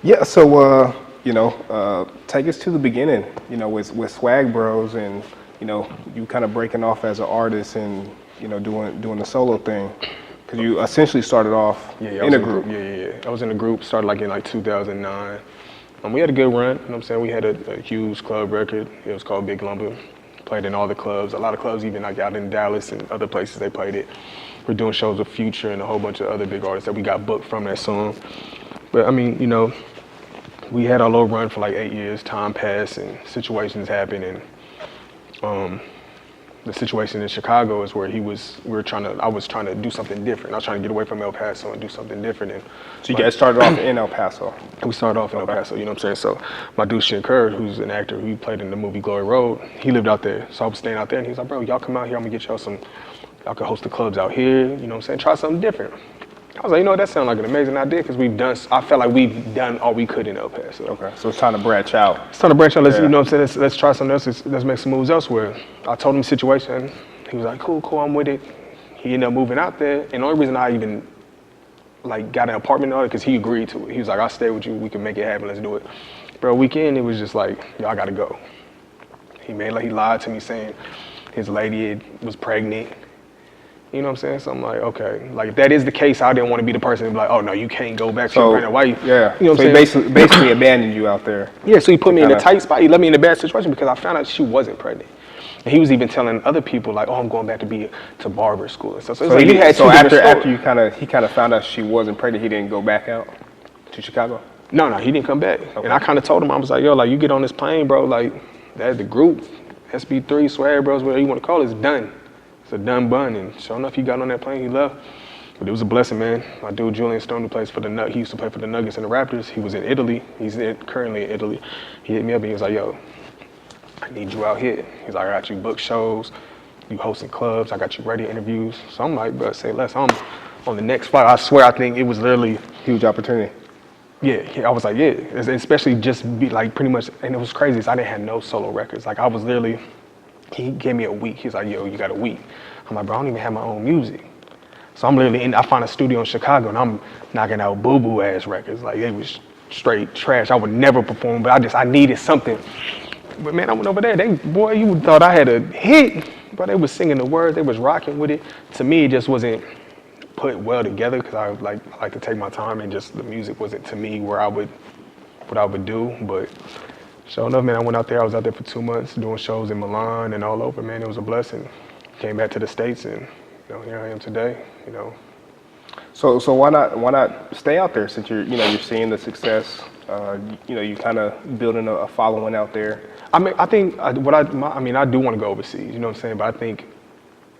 Yeah, so take us to the beginning, with Swag Bros, and you kind of breaking off as an artist and doing the solo thing, because you essentially started off in a group. I was in a group, started like in 2009. We had a good run, you know what I'm saying? We had a huge club record. It was called Big Lumber. Played in all the clubs. A lot of clubs, even like out in Dallas and other places, they played it. We're doing shows with Future and a whole bunch of other big artists that we got booked from that song. But I mean, we had our little run for like 8 years. Time passed and situations happened, and the situation in Chicago is where I was trying to do something different. I was trying to get away from El Paso and do something different. And so you guys started off in El Paso? We started off in El Paso, you know what I'm saying? So my dude Shin Kerr, who's an actor, who played in the movie Glory Road, he lived out there. So I was staying out there, and he was like, bro, y'all come out here, I'm gonna get y'all y'all can host the clubs out here, you know what I'm saying? Try something different. I was like, that sounds like an amazing idea, because I felt like we've done all we could in El Paso. Okay, so it's time to branch out. It's time to branch out, you know what I'm saying? Let's try something else, let's make some moves elsewhere. I told him the situation, he was like, cool, I'm with it. He ended up moving out there, and the only reason I even got an apartment on it, because he agreed to it. He was like, I'll stay with you, we can make it happen, let's do it. Bro, weekend, it was just like, yo, I gotta go. He lied to me saying his lady was pregnant. You know what I'm saying? So I'm like, okay. If that is the case, I didn't want to be the person to be like, oh no, you can't go back to your pregnant wife. Yeah. You know what I'm saying? He basically abandoned you out there. Yeah, so he put me in a tight spot. He left me in a bad situation because I found out she wasn't pregnant. And he was even telling other people like, oh, I'm going back to barber school and stuff. So after he kind of found out she wasn't pregnant, he didn't go back out to Chicago? No, he didn't come back. Okay. And I kind of told him, I was like, yo, you get on this plane, bro, that the group, SB3, Swag Bros, whatever you want to call it, is done. It's a done bun. And sure enough, he got on that plane, he left. But it was a blessing, man. My dude, Julian Stone, who plays he used to play for the Nuggets and the Raptors. He was in Italy. He's currently in Italy. He hit me up and he was like, yo, I need you out here. He's like, I got you booked shows, you hosting clubs, I got you ready interviews. So I'm like, bro, say less. I'm on the next flight. I swear, I think it was literally huge opportunity. Yeah, I was like, yeah, especially just be pretty much, and it was crazy, I didn't have no solo records. I was literally, he gave me a week. He's like, yo, you got a week. I'm like, bro, I don't even have my own music. So I'm literally I found a studio in Chicago, and I'm knocking out boo-boo ass records. It was straight trash. I would never perform, but I needed something. But man, I went over there, you thought I had a hit, but they was singing the words, they was rocking with it. To me, it just wasn't put well together, because I like to take my time, and just the music wasn't to me what I would do. But sure enough, man, I went out there. I was out there for 2 months doing shows in Milan and all over. Man, it was a blessing. Came back to the States, and here I am today. So why not stay out there, since you're seeing the success? You kind of building a following out there. I mean, I think I do want to go overseas. You know what I'm saying? But I think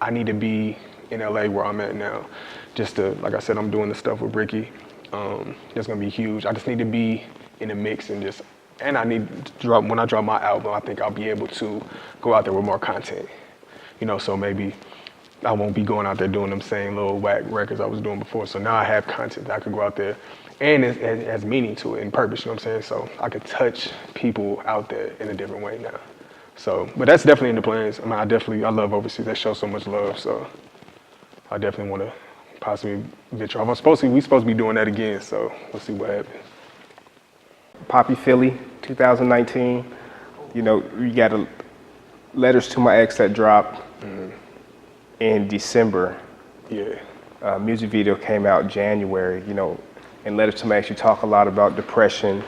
I need to be in LA where I'm at now. Just to, like I said, I'm doing the stuff with Ricky. That's gonna be huge. I just need to be in the mix, and I need to drop, when I drop my album, I think I'll be able to go out there with more content. So maybe I won't be going out there doing them same little whack records I was doing before. So now I have content that I could go out there, and it has meaning to it and purpose, you know what I'm saying? So I could touch people out there in a different way now. So, but that's definitely in the plans. I mean, I love overseas. They show so much love, so I definitely want to possibly venture off. We supposed to be doing that again, so we'll see what happens. PapiPhilly, 2019. You got Letters to My Ex that dropped in December. Yeah. Music video came out January. In Letters to My Ex, you talk a lot about depression.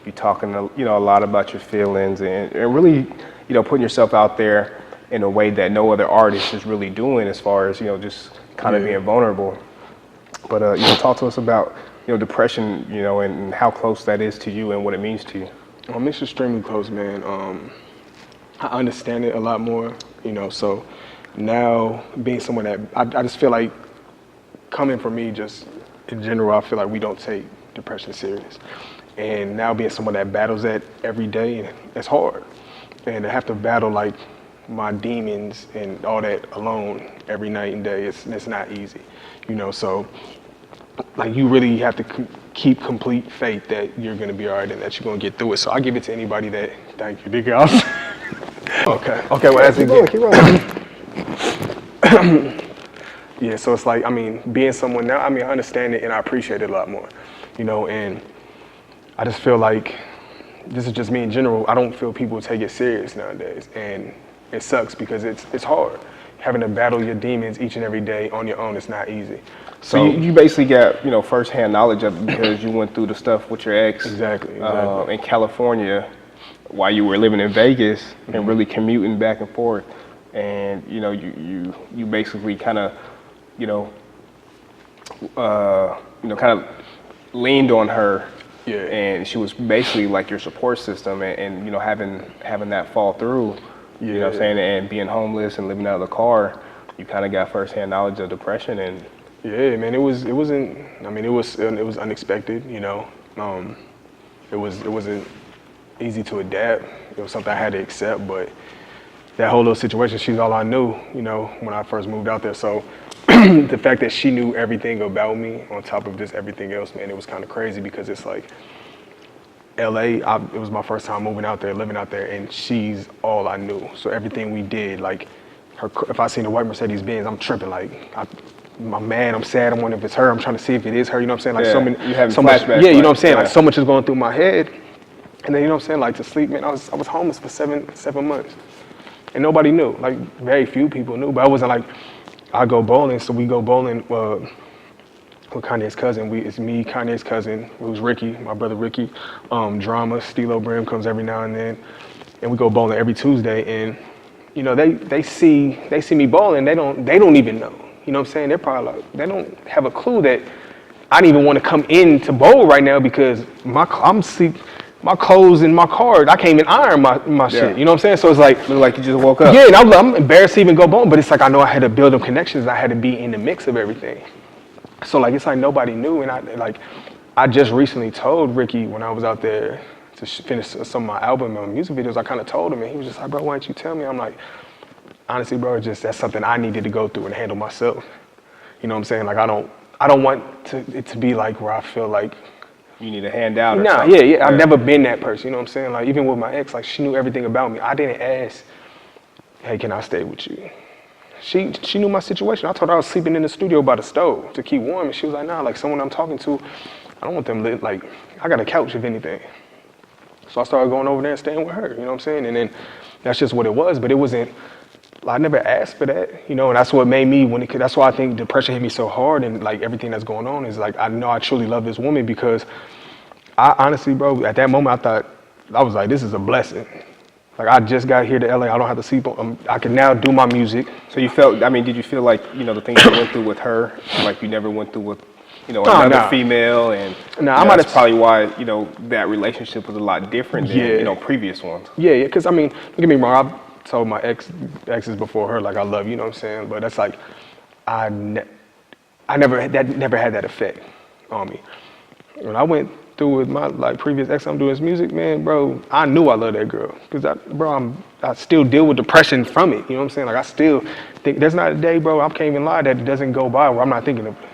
You talking a lot about your feelings, and really putting yourself out there in a way that no other artist is really doing, as far as just kind of being vulnerable. But talk to us about depression, and how close that is to you and what it means to you. It's extremely close, man. I understand it a lot more, so now being someone that I just feel like, coming from me, just in general, I feel like we don't take depression serious. And now being someone that battles that every day, it's hard. And to have to battle my demons and all that alone every night and day, it's not easy, so you really have to keep complete faith that you're gonna be all right and that you're gonna get through it. So I give it to anybody that, thank you, big girls. Okay, well, as it keep rolling. Yeah, so it's being someone now, I understand it and I appreciate it a lot more, and I just feel like, this is just me in general, I don't feel people take it serious nowadays. And it sucks because it's hard. Having to battle your demons each and every day on your own is not easy. So you basically got, you know, firsthand knowledge of it because you went through the stuff with your ex Exactly. In California while you were living in Vegas and really commuting back and forth. And, you know, you basically kind of, kind of leaned on her. Yeah. And she was basically like your support system and you know, having that fall through, you know what I'm saying, and being homeless and living out of the car, you kind of got firsthand knowledge of depression. And yeah, man, it was unexpected, you know. It wasn't easy to adapt. It was something I had to accept, but that whole little situation, she's all I knew, you know, when I first moved out there. So the fact that she knew everything about me on top of just everything else, man, it was kind of crazy because it's like LA, it was my first time moving out there, living out there, and she's all I knew. So everything we did, like if I seen a white Mercedes Benz, I'm tripping. Like, I'm mad, I'm sad, I'm wondering if it's her, I'm trying to see if it is her, you know what I'm saying? Like so many, you having so much, flashbacks. yeah, you know what I'm saying? Like so much is going through my head. And then, you know what I'm saying? Like to sleep, man, I was homeless for seven months. And nobody knew, like very few people knew, but I wasn't like, I go bowling, so we go bowling with Kanye's cousin. It's me, Kanye's cousin, who's Ricky, my brother Ricky, Drama, Stilo Brim comes every now and then, and we go bowling every Tuesday. And you know, they see me bowling, they don't even know. You know what I'm saying? They're probably like, they don't have a clue that I don't even want to come in to bowl right now because my clothes in my car, I can't even iron my shit. You know what I'm saying? So it's like, look like you just woke up. Yeah, and I'm embarrassed to even go bowling, but it's like I know I had to build them connections. I had to be in the mix of everything. So like it's like nobody knew, and I just recently told Ricky when I was out there to finish some of my album and music videos. I kind of told him, and he was just like, "Bro, why didn't you tell me?" I'm like, honestly, bro, that's something I needed to go through and handle myself. You know what I'm saying? Like I don't want it to be like where I feel like you need a handout or nah, something. yeah. I've never been that person, you know what I'm saying? Like even with my ex, like she knew everything about me. I didn't ask, hey, can I stay with you? She knew my situation. I told her I was sleeping in the studio by the stove to keep warm, and she was like, nah, like someone I'm talking to, I don't want them like, I got a couch if anything. So I started going over there and staying with her, you know what I'm saying? And then that's just what it was, but it wasn't, I never asked for that, you know, and that's what made me, that's why I think depression hit me so hard and like everything that's going on is like, I know I truly love this woman because I honestly, bro, at that moment I was like, this is a blessing. Like I just got here to LA, I don't have to sleep on, I can now do my music. So did you feel like, you know, the things you went through with her, like you never went through with, you know, another female, and that's probably why, you know, that relationship was a lot different than, you know, previous ones. Yeah, because I mean, don't get me wrong, I've told my exes before her, like I love you, you know what I'm saying? But that's like, I never had that effect on me. When I went through with my like previous ex, I'm doing his music, man, bro, I knew I loved that girl. Cause I still deal with depression from it, you know what I'm saying? Like I still think, there's not a day, bro, I can't even lie, that doesn't go by where I'm not thinking of it.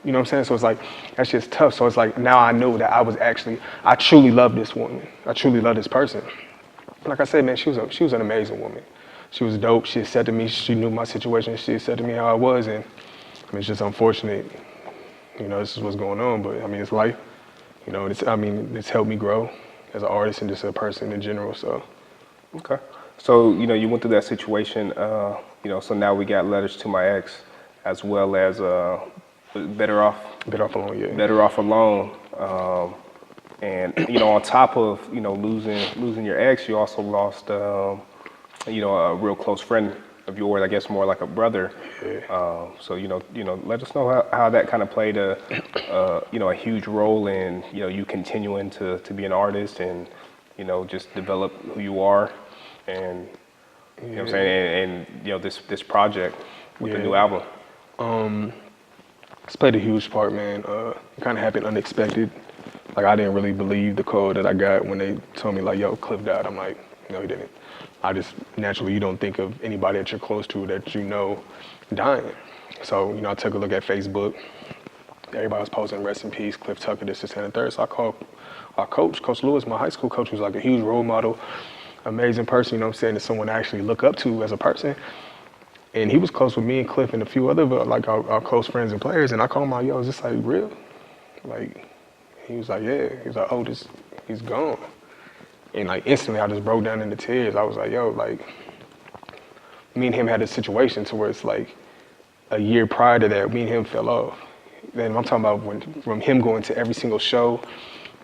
You know what I'm saying? So it's like, that's just tough. So it's like, now I knew that I truly love this woman. I truly love this person. Like I said, man, she was an amazing woman. She was dope. She said to me, she knew my situation. She said to me how I was, and I mean, it's just unfortunate. You know, this is what's going on, but I mean, it's life. You know, it's helped me grow as an artist and just a person in general. So. Okay. So you know, you went through that situation. You know, so now we got Letters to My Ex, as well as Better Off Alone. Yeah. Better Off Alone. And you know, on top of, you know, losing your ex, you also lost you know, a real close friend of yours, I guess more like a brother. Yeah. So you know, let us know how that kind of played you know, a huge role in, you know, you continuing to be an artist and, you know, just develop who you are, and you know what I'm saying, and you know, this project with the new album. It's played a huge part, man. It kind of happened unexpected. Like I didn't really believe the call that I got when they told me like, yo, Cliff died. I'm like, no, he didn't. I just, naturally, you don't think of anybody that you're close to that you know dying. So, you know, I took a look at Facebook. Everybody was posting rest in peace, Cliff Tucker, this, and the third. So I called our coach, Coach Lewis, my high school coach, who's like a huge role model, amazing person, you know what I'm saying, that's someone to actually look up to as a person. And he was close with me and Cliff and a few other, like our close friends and players. And I called him out, yo, is this like real? Like, He was like, yeah. He was like, oh, he's gone. And like instantly I just broke down into tears. I was like, yo, like, me and him had a situation to where it's like a year prior to that, me and him fell off. Then I'm talking about from him going to every single show,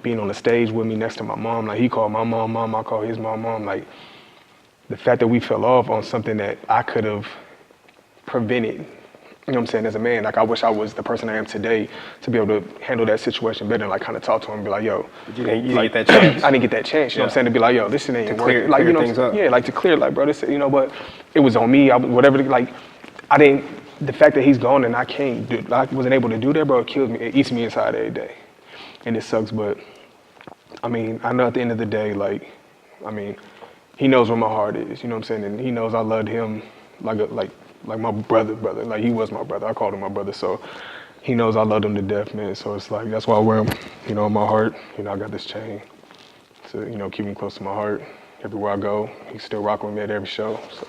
being on the stage with me next to my mom. Like he called my mom, I called his mom. Like the fact that we fell off on something that I could have prevented, you know what I'm saying, as a man. Like I wish I was the person I am today to be able to handle that situation better and like kind of talk to him and be like, yo. But you didn't get that chance. I didn't get that chance, you know what I'm saying, to be like, yo, this shit ain't working. Like, you know, things up. Yeah, like to clear, like, bro, this, you know, but it was on me, whatever, like, the fact that he's gone and I wasn't able to do that, bro, it kills me, it eats me inside every day. And it sucks, but, I mean, I know at the end of the day, like, I mean, he knows where my heart is, you know what I'm saying, and he knows I loved him like my brother, like he was my brother, I called him my brother, so he knows I loved him to death, man, so it's like, that's why I wear him, you know, in my heart, you know, I got this chain to, you know, keep him close to my heart. Everywhere I go, he's still rocking with me at every show, so.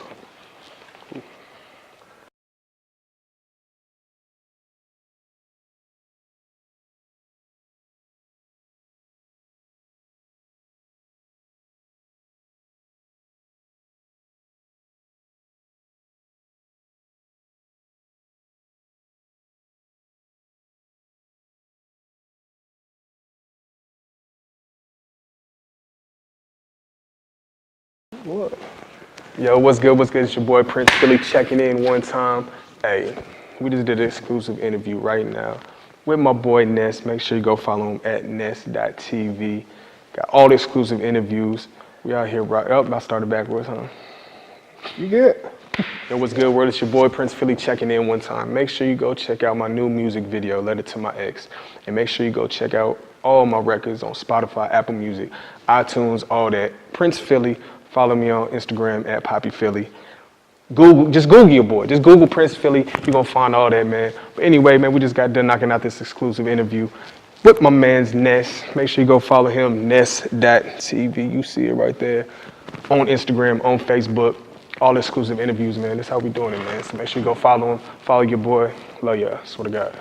What? Yo, what's good? It's your boy PapiPhilly checking in one time. Hey, we just did an exclusive interview right now with my boy Ness. Make sure you go follow him at ness.tv. Got all the exclusive interviews. We out here right up. I started backwards, huh? You good? Yo, what's good, world? It's your boy PapiPhilly checking in one time. Make sure you go check out my new music video, Letter to My Ex. And make sure you go check out all my records on Spotify, Apple Music, iTunes, all that. PapiPhilly. Follow me on Instagram at PapiPhilly. Just Google your boy. Just Google PapiPhilly. You're going to find all that, man. But anyway, man, we just got done knocking out this exclusive interview with my man's Ness. Make sure you go follow him, ness.tv. You see it right there. On Instagram, on Facebook. All exclusive interviews, man. That's how we doing it, man. So make sure you go follow him. Follow your boy. Love ya. Swear to God.